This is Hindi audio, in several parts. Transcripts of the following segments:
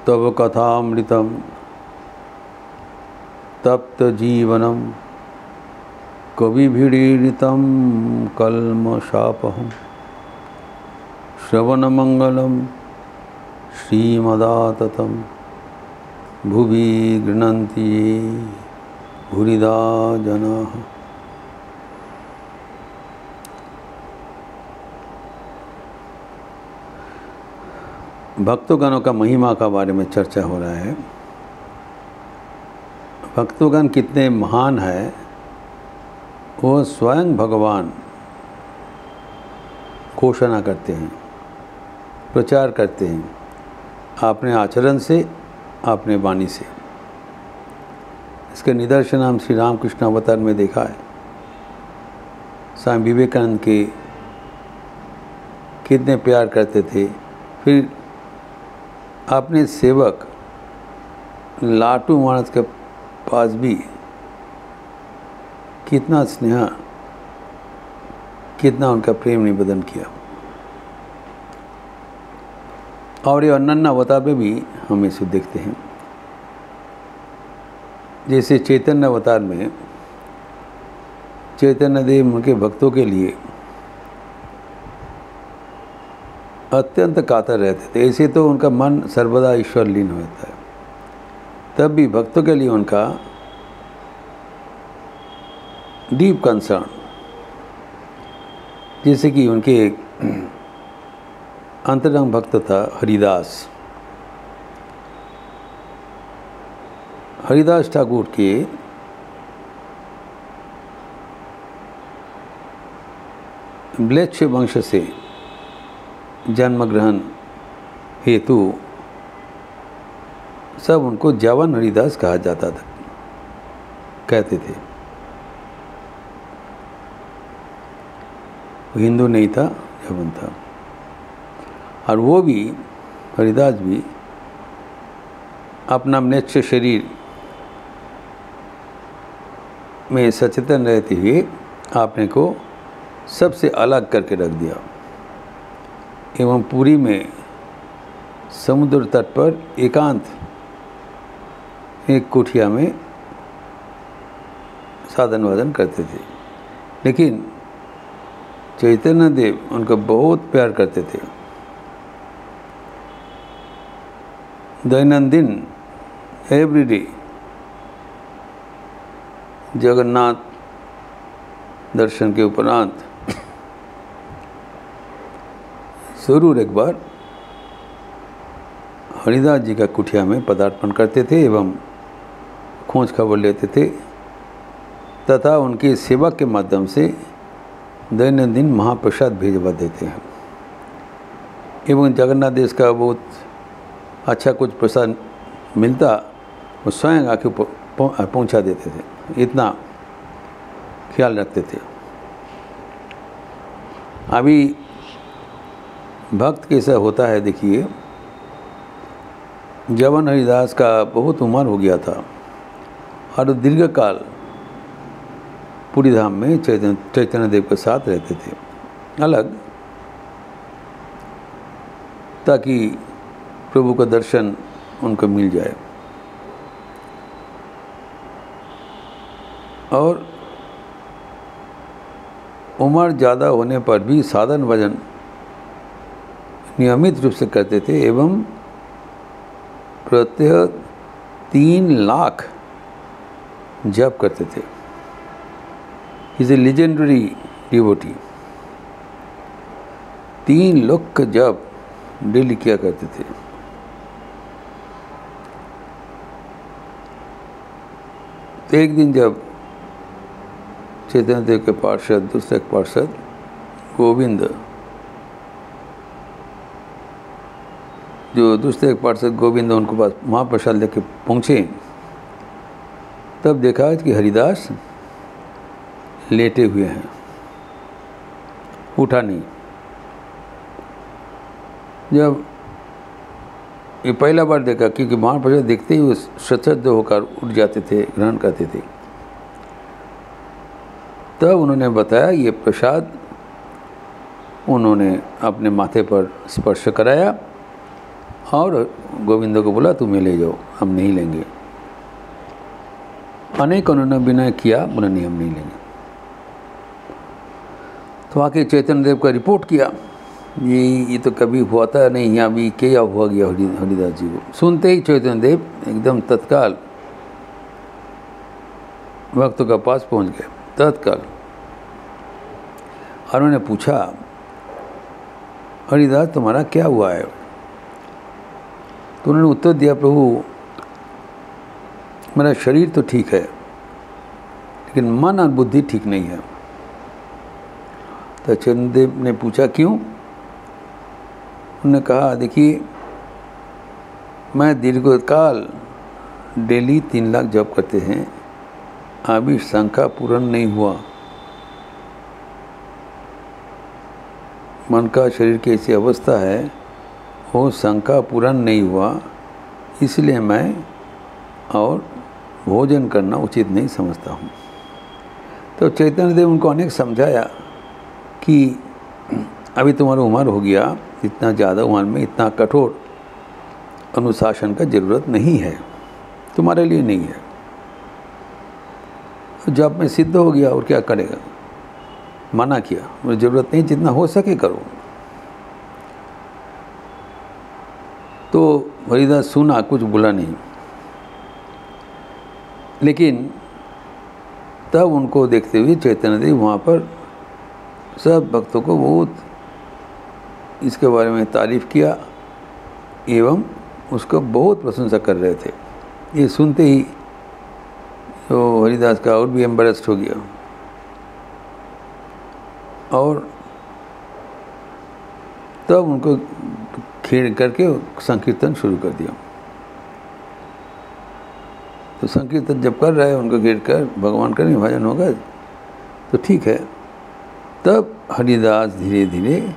तव कथामृतं तप्त जीवनम कविभिरीडितं कल्मषापहं श्रवणमंगलं श्रीमदाततं भुवि गृह्णन्ति ये भूरिदा जनाः। भक्तगणों का महिमा का बारे में चर्चा हो रहा है। भक्तगण कितने महान है, वो स्वयं भगवान घोषणा करते हैं, प्रचार करते हैं, अपने आचरण से, अपने वाणी से। इसके निदर्शन हम श्री रामकृष्ण अवतार में देखा है। स्वामी विवेकानंद के कितने प्यार करते थे। फिर अपने सेवक लाटू महाराज के पास भी कितना स्नेह, कितना उनका प्रेम निवेदन किया। और ये अनन्य अवतार में भी हम इसे देखते हैं। जैसे चैतन्य अवतार में चैतन्य देव उनके भक्तों के लिए अत्यंत कातर रहते थे। ऐसे तो उनका मन सर्वदा ईश्वर लीन होता है, तब भी भक्तों के लिए उनका डीप कंसर्न। जैसे कि उनके एक अंतरंग भक्त था हरिदास। हरिदास ठाकुर के म्लेच्छ वंश से जन्म ग्रहण हेतु सब उनको जवन हरिदास कहा जाता था, कहते थे। वो हिंदू नहीं था, जवन था। और वो भी, हरिदास भी, अपना म्लेच्छ शरीर में सचेतन रहते हुए आपने को सबसे अलग करके रख दिया एवं पुरी में समुद्र तट पर एकांत एक कुटिया में साधन वादन करते थे। लेकिन चैतन्य देव उनको बहुत प्यार करते थे। दैनंदिन एवरीडे जगन्नाथ दर्शन के उपरांत जरूर एक बार हरिदास जी का कुटिया में पदार्पण करते थे एवं खोज खबर लेते थे तथा उनके सेवक के माध्यम से दैनंदिन महाप्रसाद भेजवा देते हैं। एवं जगन्नाथ देश का बहुत अच्छा कुछ प्रसाद मिलता, वो स्वयं आके पहुंचा देते थे। इतना ख्याल रखते थे। अभी भक्त कैसा होता है देखिए, जवन हरिदास का बहुत उम्र हो गया था और दीर्घ काल पुरी धाम में चैतन्य देव के साथ रहते थे अलग, ताकि प्रभु का दर्शन उनको मिल जाए। और उम्र ज़्यादा होने पर भी साधन भजन नियमित रूप से करते थे एवं प्रत्यह 3 लाख जप करते थे। Is a legendary devotee. 3 lakh जप डेली किया करते थे। तो एक दिन जब चैतन्य देव के पार्षद, दूसरे पार्षद गोविंद, जो दूसरे पार्षद गोविंद उनको पास महाप्रसाद लेके पहुँचे, तब देखा कि हरिदास लेटे हुए हैं, उठा नहीं। जब ये पहला बार देखा, क्योंकि महाप्रसाद देखते ही वो सचेत होकर उठ जाते थे, ग्रहण करते थे, तब उन्होंने बताया ये प्रसाद उन्होंने अपने माथे पर स्पर्श कराया और गोविंद को बोला तुम्हें ले जाओ, हम नहीं लेंगे। अनेक उन्होंने विनय किया, बोला नहीं हम नहीं लेंगे। तो आके चैतन्य देव का रिपोर्ट किया, ये तो कभी हुआ था नहीं, यहाँ भी क्या हुआ गया हरिदास जी को। सुनते ही चैतन्य देव एकदम तत्काल भक्तों का पास पहुँच गए, तत्काल। और उन्होंने पूछा हरिदास तुम्हारा क्या हुआ है? तो उन्होंने उत्तर दिया, प्रभु मेरा शरीर तो ठीक है लेकिन मन और बुद्धि ठीक नहीं है। तो चंद्रदेव ने पूछा क्यों? उन्होंने कहा देखिए मैं दीर्घकाल डेली 3 लाख जप करते हैं, अभी संख्या पूर्ण नहीं हुआ। मन का शरीर की ऐसी अवस्था है वो संख्या पूर्ण नहीं हुआ, इसलिए मैं और भोजन करना उचित नहीं समझता हूँ। तो चैतन्य देव उनको अनेक समझाया कि अभी तुम्हारी उम्र हो गया, इतना ज़्यादा उम्र में इतना कठोर अनुशासन का ज़रूरत नहीं है, तुम्हारे लिए नहीं है। जब मैं सिद्ध हो गया और क्या करेगा, मना किया, मुझे ज़रूरत नहीं, जितना हो सके करो। तो हरिदास सुना, कुछ बोला नहीं। लेकिन तब उनको देखते हुए चैतन्य देव वहाँ पर सब भक्तों को बहुत इसके बारे में तारीफ़ किया एवं उसको बहुत प्रशंसा कर रहे थे। ये सुनते ही तो हरिदास का और भी एम्बेरस्ड हो गया और तब उनको खेड़ करके संकीर्तन शुरू कर दिया। तो संकीर्तन जब कर रहे हैं उनको घेर कर भगवान का निभाजन होगा तो ठीक है। तब हरिदास धीरे धीरे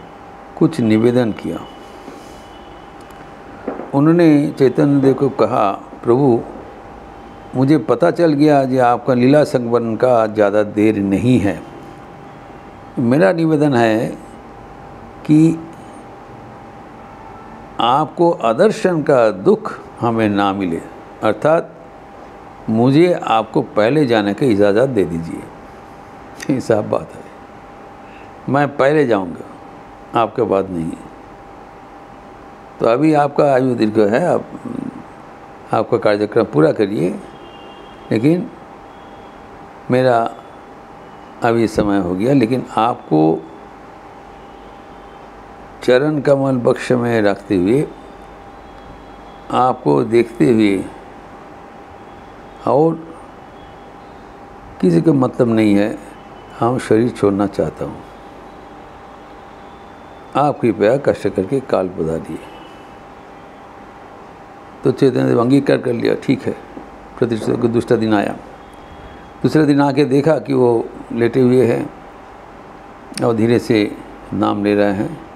कुछ निवेदन किया। उन्होंने चैतन्य देव को कहा, प्रभु मुझे पता चल गया कि आपका लीला संवर्धन का ज़्यादा देर नहीं है। मेरा निवेदन है कि आपको आदर्शन का दुख हमें ना मिले, अर्थात मुझे आपको पहले जाने की इजाज़त दे दीजिए। ये साफ बात है, मैं पहले जाऊंगा, आपके बाद नहीं। तो अभी आपका आयु दीर्घ है, आप आपका कार्यक्रम पूरा करिए, लेकिन मेरा अभी समय हो गया। लेकिन आपको चरण कमल बक्ष में रखते हुए, आपको देखते हुए और किसी का मतलब नहीं है, हम शरीर छोड़ना चाहता हूँ, आप कृपया कष्ट करके काल पधारिए। तो चैतन्य देव अंगीकार कर लिया, ठीक है। प्रतिष्ठा को दूसरा दिन आया, दूसरे दिन आके देखा कि वो लेटे हुए हैं और धीरे से नाम ले रहे हैं।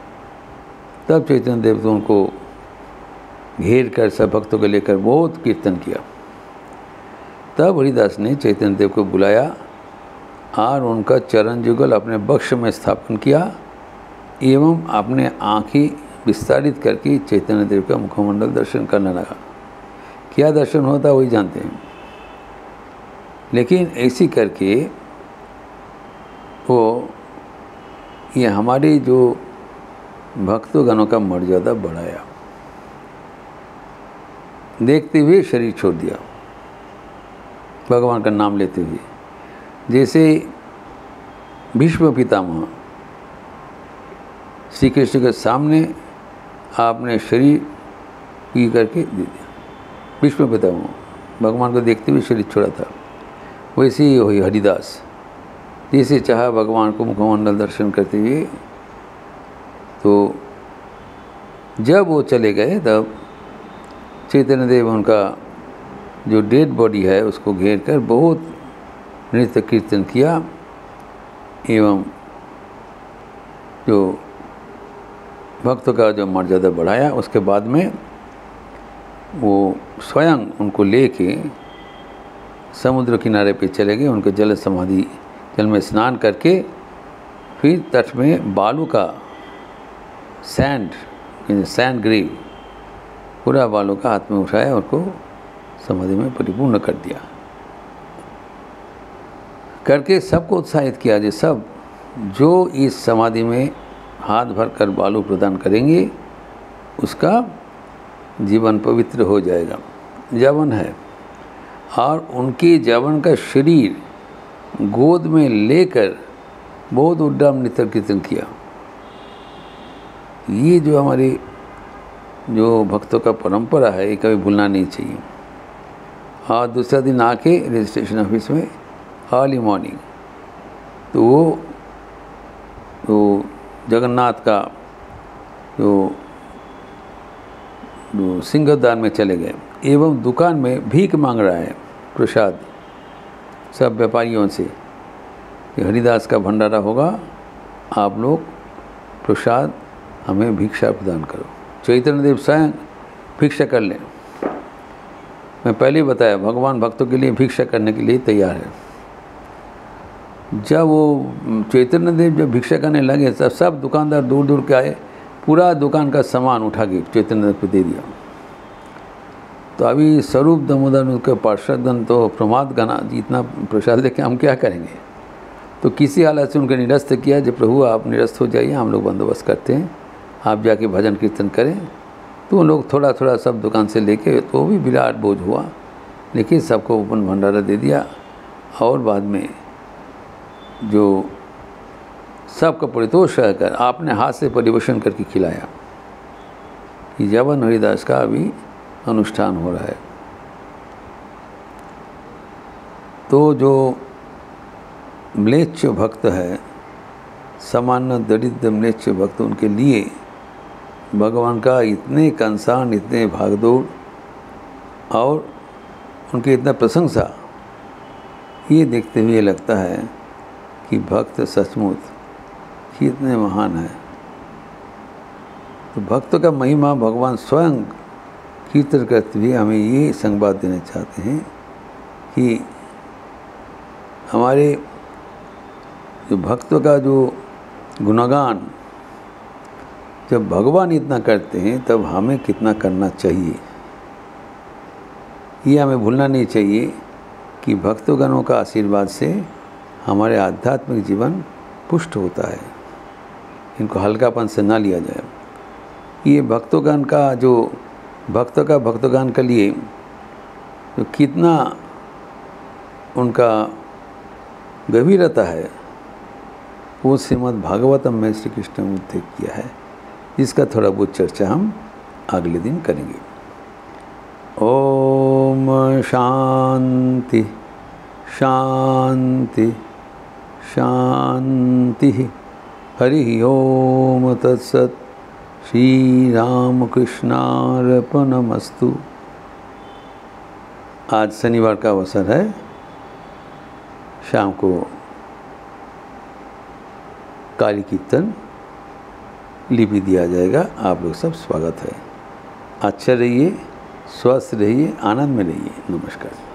तब चैतन्य देव तो उनको घेर कर सब भक्तों को लेकर बहुत कीर्तन किया। तब हरिदास ने चैतन्य देव को बुलाया और उनका चरण जुगल अपने बक्ष में स्थापन किया एवं अपने आँखें विस्तारित करके चैतन्य देव का मुखमंडल दर्शन करने लगा। क्या दर्शन होता वही जानते हैं, लेकिन ऐसी करके वो ये हमारे जो भक्तगणों का मर्यादा बढ़ाया। देखते हुए शरीर छोड़ दिया भगवान का नाम लेते हुए। जैसे भीष्म पितामह श्री कृष्ण के सामने आपने शरीर पी करके दे दिया। भीष्म पितामह भगवान को देखते हुए शरीर छोड़ा था। वैसे ही हुई हरिदास, जैसे चाहा भगवान को मुखमंडल दर्शन करते हुए। तो जब वो चले गए तब चैतन्य देव उनका जो डेड बॉडी है उसको घेर कर बहुत नृत्य कीर्तन किया एवं जो भक्तों का जो मर्यादा बढ़ाया। उसके बाद में वो स्वयं उनको लेके समुद्र किनारे पे चले गए। उनके जल समाधि जल में स्नान करके फिर तट में बालू का सैंड ग्रेव पूरा बालों का हाथ में उठाया और को समाधि में परिपूर्ण कर दिया। करके सबको उत्साहित किया कि सब जो इस समाधि में हाथ भर कर बालू प्रदान करेंगे उसका जीवन पवित्र हो जाएगा। जवन है और उनके जवन का शरीर गोद में लेकर बहुत उड्डम नितर कीर्तन किया। ये जो हमारी जो भक्तों का परंपरा है ये कभी भूलना नहीं चाहिए। और दूसरा दिन आके रजिस्ट्रेशन ऑफिस में अर्ली मॉर्निंग तो वो जगन्नाथ का जो सिंहद्वार में चले गए एवं दुकान में भीख मांग रहा है प्रसाद सब व्यापारियों से कि हरिदास का भंडारा होगा, आप लोग प्रसाद हमें भिक्षा प्रदान करो। चैतन्य देव स्वयं भिक्षा कर लें। मैं पहले ही बताया भगवान भक्तों के लिए भिक्षा करने के लिए तैयार है। जब वो चैतन्य देव जब भिक्षा करने लगे तब सब दुकानदार दूर दूर के आए, पूरा दुकान का सामान उठा के चैतन्य देव को दे दिया। तो अभी स्वरूप दामोदर उसके पार्षदगण तो प्रमाद गना इतना प्रसाद लेके हम क्या करेंगे, तो किसी हालत से उनके निरस्त किया। जब प्रभु आप निरस्त हो जाइए, हम लोग बंदोबस्त करते हैं, आप जाके भजन कीर्तन करें। तो उन लोग थोड़ा थोड़ा सब दुकान से लेके, तो भी विराट बोझ हुआ, लेकिन सबको ओपन भंडारा दे दिया। और बाद में जो सबका परितोष कर आपने हाथ से परिवेशन करके खिलाया कि जवन हरिदास का अभी अनुष्ठान हो रहा है। तो जो म्लेच्छ भक्त है, सामान्य दरिद्र म्लेच्छ भक्त, उनके लिए भगवान का इतने कंसान, इतने भागदौड़ और उनकी इतना प्रशंसा, ये देखते हुए लगता है कि भक्त सचमुच कितने महान है। तो भक्त का महिमा भगवान स्वयं कीर्तन करते हुए हमें ये संवाद देना चाहते हैं कि हमारे जो भक्तों का जो गुणगान जब भगवान इतना करते हैं तब हमें कितना करना चाहिए। ये हमें भूलना नहीं चाहिए कि भक्तगणों का आशीर्वाद से हमारे आध्यात्मिक जीवन पुष्ट होता है। इनको हल्कापन से ना लिया जाए। ये भक्तगण का जो भक्तों का भक्तगान के लिए जो कितना उनका गंभीरता है वो श्रीमद् भागवतम में श्री कृष्ण ने उल्लेख किया है, जिसका थोड़ा बहुत चर्चा हम अगले दिन करेंगे। ओम शांति शांति शांति। हरि ओम तत्सत। श्री राम कृष्णार्पणमस्तु। आज शनिवार का अवसर है, शाम को काली कीर्तन लिपि दिया जाएगा। आप लोग सब स्वागत है। अच्छा रहिए, स्वस्थ रहिए, आनंद में रहिए। नमस्कार।